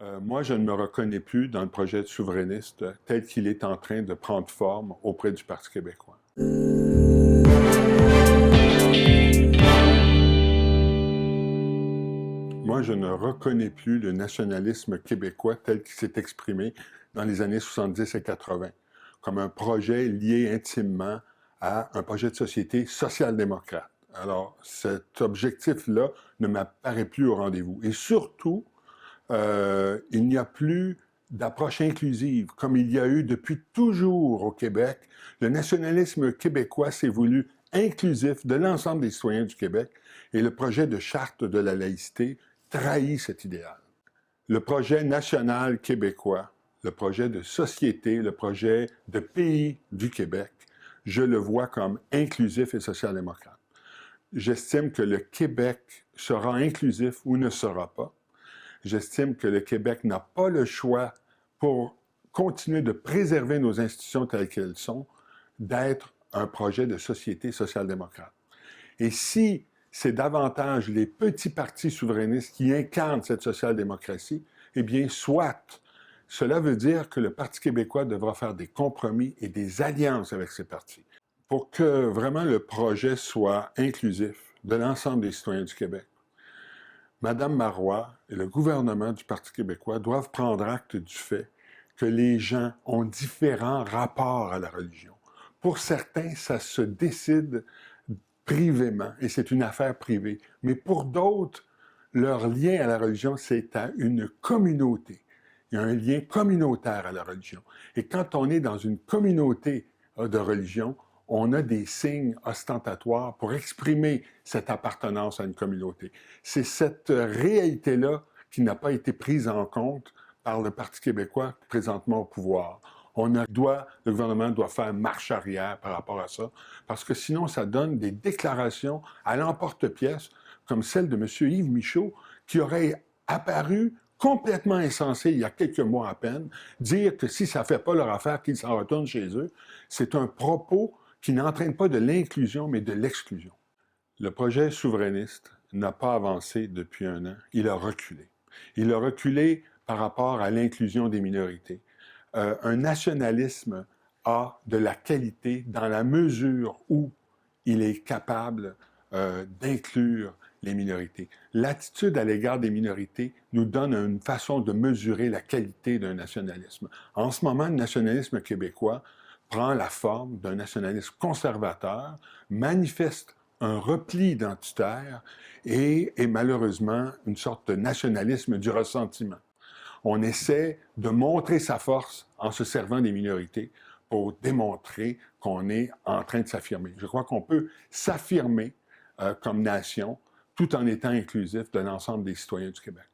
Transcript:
Moi, je ne me reconnais plus dans le projet souverainiste tel qu'il est en train de prendre forme auprès du Parti québécois. Moi, je ne reconnais plus le nationalisme québécois tel qu'il s'est exprimé dans les années 70 et 80, comme un projet lié intimement à un projet de société social-démocrate. Alors, cet objectif-là ne m'apparaît plus au rendez-vous. Et surtout, il n'y a plus d'approche inclusive, comme il y a eu depuis toujours au Québec. Le nationalisme québécois s'est voulu inclusif de l'ensemble des citoyens du Québec et le projet de charte de la laïcité trahit cet idéal. Le projet national québécois, le projet de société, le projet de pays du Québec, je le vois comme inclusif et social-démocrate. J'estime que le Québec sera inclusif ou ne sera pas. J'estime que le Québec n'a pas le choix pour continuer de préserver nos institutions telles qu'elles sont, d'être un projet de société social-démocrate. Et si c'est davantage les petits partis souverainistes qui incarnent cette social-démocratie, eh bien, soit. Cela veut dire que le Parti québécois devra faire des compromis et des alliances avec ces partis pour que vraiment le projet soit inclusif de l'ensemble des citoyens du Québec. Madame Marois et le gouvernement du Parti québécois doivent prendre acte du fait que les gens ont différents rapports à la religion. Pour certains, ça se décide privément et c'est une affaire privée. Mais pour d'autres, leur lien à la religion, c'est à une communauté. Il y a un lien communautaire à la religion. Et quand on est dans une communauté de religion, on a des signes ostentatoires pour exprimer cette appartenance à une communauté. C'est cette réalité-là qui n'a pas été prise en compte par le Parti québécois présentement au pouvoir. Le gouvernement doit faire marche arrière par rapport à ça, parce que sinon ça donne des déclarations à l'emporte-pièce, comme celle de M. Yves Michaud, qui aurait apparu complètement insensé il y a quelques mois à peine, dire que si ça ne fait pas leur affaire, qu'ils s'en retournent chez eux, c'est un propos qui n'entraîne pas de l'inclusion, mais de l'exclusion. Le projet souverainiste n'a pas avancé depuis un an, il a reculé. Il a reculé par rapport à l'inclusion des minorités. Un nationalisme a de la qualité dans la mesure où il est capable d'inclure les minorités. L'attitude à l'égard des minorités nous donne une façon de mesurer la qualité d'un nationalisme. En ce moment, le nationalisme québécois prend la forme d'un nationalisme conservateur, manifeste un repli identitaire et malheureusement une sorte de nationalisme du ressentiment. On essaie de montrer sa force en se servant des minorités pour démontrer qu'on est en train de s'affirmer. Je crois qu'on peut s'affirmer comme nation tout en étant inclusif de l'ensemble des citoyens du Québec.